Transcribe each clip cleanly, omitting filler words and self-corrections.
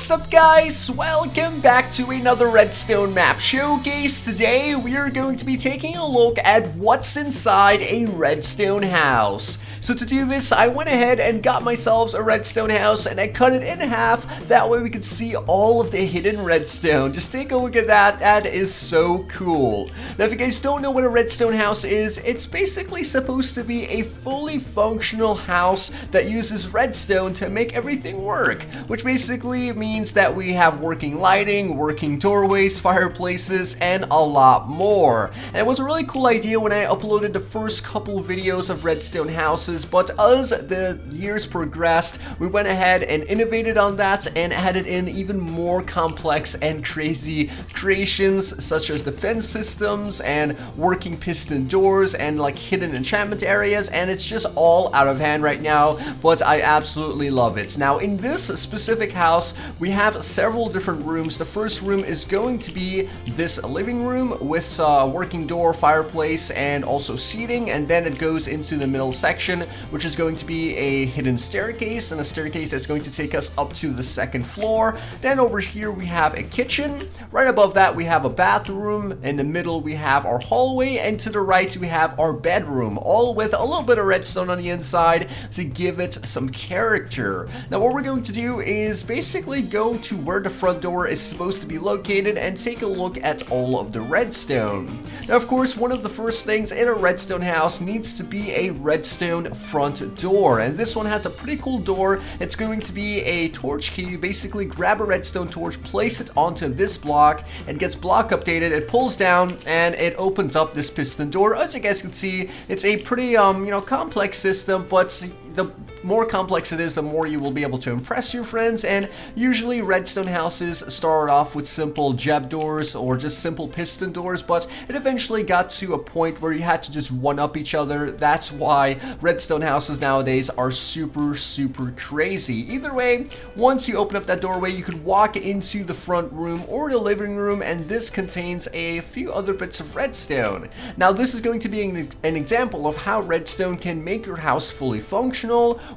What's up, guys? Welcome back to another Redstone map showcase. Today we are going to be taking a look at what's inside a redstone house. So to do this, I went ahead and got myself a redstone house and I cut it in half. That way we could see all of the hidden redstone. Just take a look at that. That is so cool. Now, if you guys don't know what a redstone house is, it's basically supposed to be a fully functional house that uses redstone to make everything work, which basically means that we have working lighting, working doorways, fireplaces, and a lot more. And it was a really cool idea when I uploaded the first couple videos of redstone houses, but as the years progressed, we went ahead and innovated on that and added in even more complex and crazy creations such as defense systems and working piston doors and like hidden enchantment areas, and it's just all out of hand right now, but I absolutely love it. Now, in this specific house, we have several different rooms. The first room is going to be this living room with a working door, fireplace, and also seating, and then it goes into the middle section, which is going to be a hidden staircase, and a staircase that's going to take us up to the second floor. Then over here we have a kitchen. Right above that we have a bathroom. In the middle we have our hallway, and to the right we have our bedroom, all with a little bit of redstone on the inside to give it some character. Now, what we're going to do is basically go to where the front door is supposed to be located and take a look at all of the redstone. Now, of course, one of the first things in a redstone house needs to be a redstone front door, and this one has a pretty cool door. It's going to be a torch key. You basically grab a redstone torch, place it onto this block, and gets block updated. It pulls down and it opens up this piston door. As you guys can see, it's a pretty complex system, but the more complex it is, the more you will be able to impress your friends. And usually redstone houses start off with simple jeb doors or just simple piston doors, but it eventually got to a point where you had to just one-up each other. That's why redstone houses nowadays are super crazy. Either way, once you open up that doorway, you could walk into the front room or the living room, and this contains a few other bits of redstone. Now, this is going to be an example of how redstone can make your house fully functional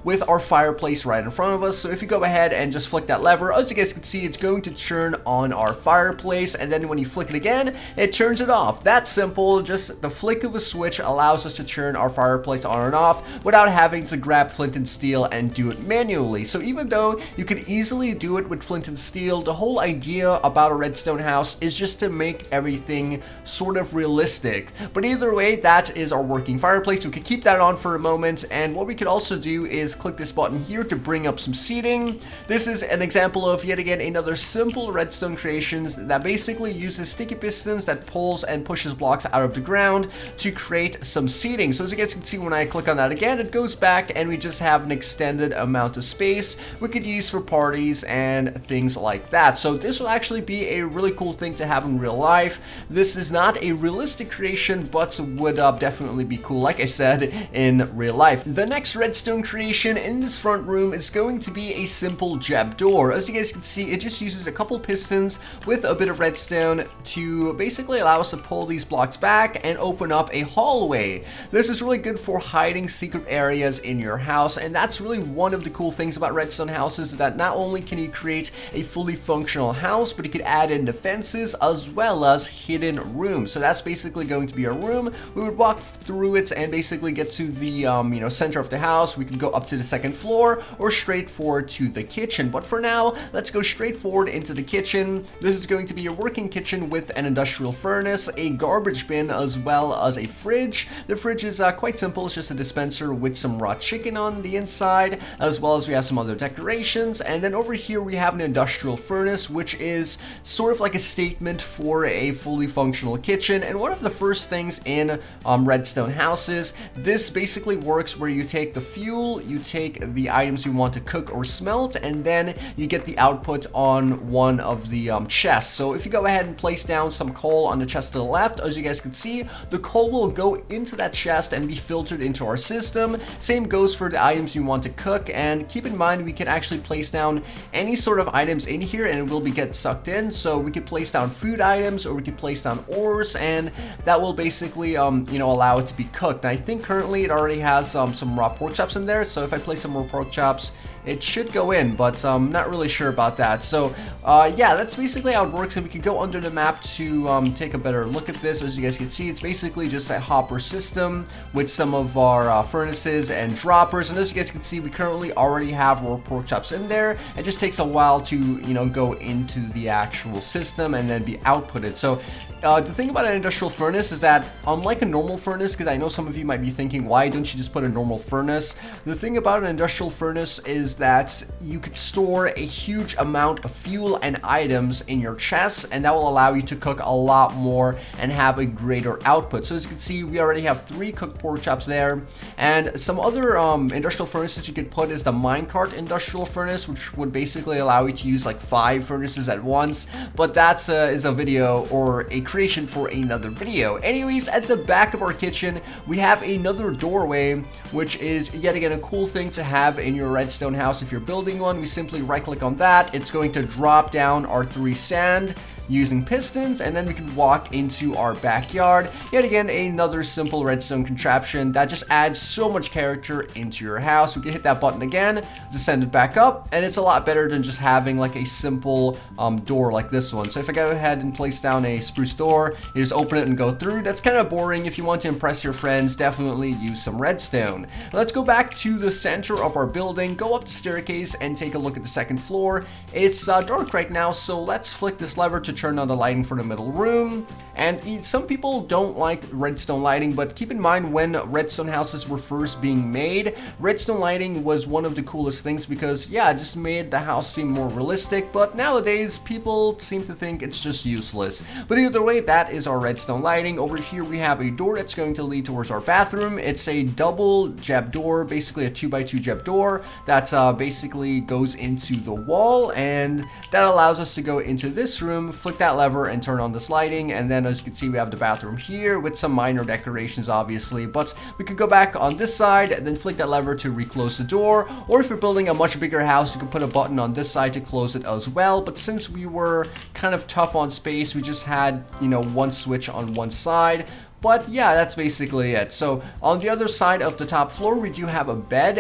with our fireplace right in front of us. So if you go ahead and just flick that lever, as you guys can see, it's going to turn on our fireplace, and then when you flick it again, it turns it off. That's simple. Just the flick of a switch allows us to turn our fireplace on and off without having to grab flint and steel and do it manually. So even though you could easily do it with flint and steel, the whole idea about a redstone house is just to make everything sort of realistic. But either way, that is our working fireplace. We could keep that on for a moment, and what we could also do is click this button here to bring up some seating. This is an example of, yet again, another simple redstone creations that basically uses sticky pistons that pulls and pushes blocks out of the ground to create some seating. So as you guys can see, when I click on that again, it goes back and we just have an extended amount of space we could use for parties and things like that. So this will actually be a really cool thing to have in real life. This is not a realistic creation, but would definitely be cool, like I said, in real life. The next redstone creation in this front room is going to be a simple jeb door. As you guys can see, it just uses a couple pistons with a bit of redstone to basically allow us to pull these blocks back and open up a hallway. This is really good for hiding secret areas in your house, and that's really one of the cool things about redstone houses, that not only can you create a fully functional house, but you could add in defenses as well as hidden rooms. So that's basically going to be our room. We would walk through it and basically get to the center of the house. We could go up to the second floor or straight forward to the kitchen, but for now, let's go straight forward into the kitchen. This is going to be a working kitchen with an industrial furnace, a garbage bin, as well as a fridge. The fridge is quite simple. It's just a dispenser with some raw chicken on the inside, as well as we have some other decorations. And then over here we have an industrial furnace, which is sort of like a statement for a fully functional kitchen. And one of the first things in redstone houses, this basically works where you take the fuel, you take the items you want to cook or smelt, and then you get the output on one of the chests. So if you go ahead and place down some coal on the chest to the left, as you guys can see, the coal will go into that chest and be filtered into our system. Same goes for the items you want to cook, and keep in mind we can actually place down any sort of items in here and it will get sucked in. So we could place down food items, or we could place down ores, and that will basically allow it to be cooked. Now, I think currently it already has some raw pork chops in there, so if I place some more pork chops it should go in, but I'm not really sure about that. So yeah, that's basically how it works, and we can go under the map to take a better look at this. As you guys can see, it's basically just a hopper system with some of our furnaces and droppers, and as you guys can see, we currently already have our pork chops in there. It just takes a while to, you know, go into the actual system and then be outputted. So the thing about an industrial furnace is that, unlike a normal furnace, because I know some of you might be thinking, why don't you just put a normal furnace? The thing about an industrial furnace is that you could store a huge amount of fuel and items in your chests, and that will allow you to cook a lot more and have a greater output. So as you can see, we already have 3 cooked pork chops there, and some other industrial furnaces you could put is the minecart industrial furnace, which would basically allow you to use like 5 furnaces at once, but that's is a video or a creation for another video. Anyways, at the back of our kitchen, we have another doorway, which is yet again a cool thing to have in your redstone house. If you're building one, we simply right click on that. It's going to drop down our 3 sand using pistons, and then we can walk into our backyard. Yet again, another simple redstone contraption that just adds so much character into your house. We can hit that button again to send it back up, and it's a lot better than just having like a simple door like this one. So if I go ahead and place down a spruce door, you just open it and go through. That's kind of boring. If you want to impress your friends, definitely use some redstone. Let's go back to the center of our building, go up the staircase, and take a look at the second floor. It's dark right now, so let's flick this lever to turn on the lighting for the middle room. And some people don't like redstone lighting, but keep in mind, when redstone houses were first being made, redstone lighting was one of the coolest things because, yeah, it just made the house seem more realistic. But nowadays, people seem to think it's just useless. But either way, that is our redstone lighting. Over here, we have a door that's going to lead towards our bathroom. It's a double jab door, basically a 2x2 jab door that basically goes into the wall, and that allows us to go into this room, flick that lever, and turn on this lighting. And then as you can see, we have the bathroom here with some minor decorations, obviously, but we could go back on this side and then flick that lever to reclose the door. Or if you're building a much bigger house, you can put a button on this side to close it as well. But since we were kind of tough on space, we just had, you know, one switch on one side. But yeah, that's basically it. So on the other side of the top floor, we do have a bed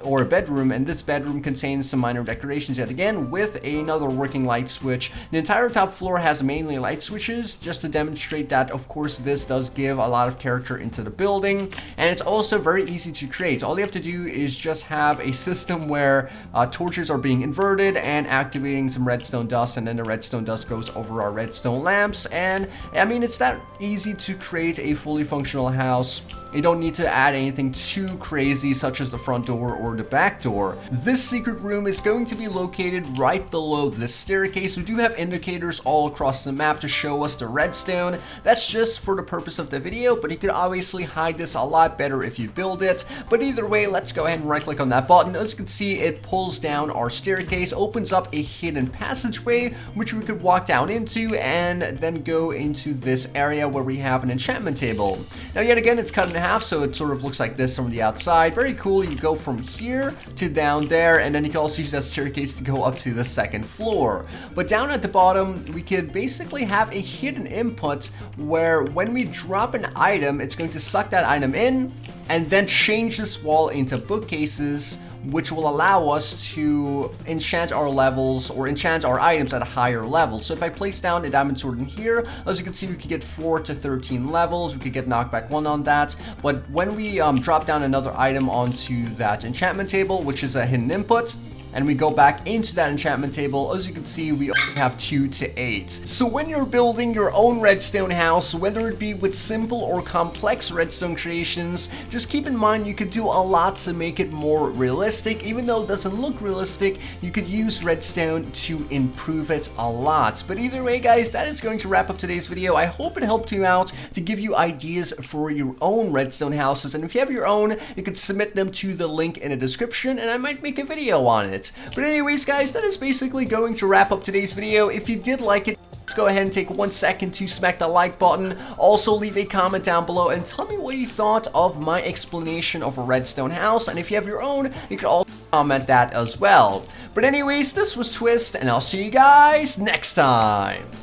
or a bedroom, and this bedroom contains some minor decorations yet again with another working light switch. The entire top floor has mainly light switches just to demonstrate that, of course, this does give a lot of character into the building, and it's also very easy to create. All you have to do is just have a system where torches are being inverted and activating some redstone dust, and then the redstone dust goes over our redstone lamps. And I mean, it's that easy to create a fully functional house. You don't need to add anything too crazy, such as the front door or the back door. This secret room is going to be located right below this staircase. We do have indicators all across the map to show us the redstone. That's just for the purpose of the video, but you could obviously hide this a lot better if you build it. But either way, let's go ahead and right click on that button. As you can see, it pulls down our staircase, opens up a hidden passageway, which we could walk down into and then go into this area where we have an enchantment table. Now, yet again, it's cut in half, so it sort of looks like this from the outside. Very cool. You go from here to down there, and then you can also use that staircase to go up to the second floor. But down at the bottom, we could basically have a hidden input where when we drop an item, it's going to suck that item in and then change this wall into bookcases, which will allow us to enchant our levels or enchant our items at a higher level. So if I place down a diamond sword in here, as you can see, we could get 4 to 13 levels. We could get knockback 1 on that. But when we drop down another item onto that enchantment table, which is a hidden input, and we go back into that enchantment table, as you can see, we only have 2 to 8. So when you're building your own redstone house, whether it be with simple or complex redstone creations, just keep in mind you could do a lot to make it more realistic. Even though it doesn't look realistic, you could use redstone to improve it a lot. But either way, guys, that is going to wrap up today's video. I hope it helped you out to give you ideas for your own redstone houses. And if you have your own, you could submit them to the link in the description, and I might make a video on it. But anyways, guys, that is basically going to wrap up today's video. If you did like it, let's go ahead and take 1 second to smack the like button. Also, leave a comment down below and tell me what you thought of my explanation of a redstone house. And if you have your own, you can also comment that as well. But anyways, this was Twiistz, and I'll see you guys next time.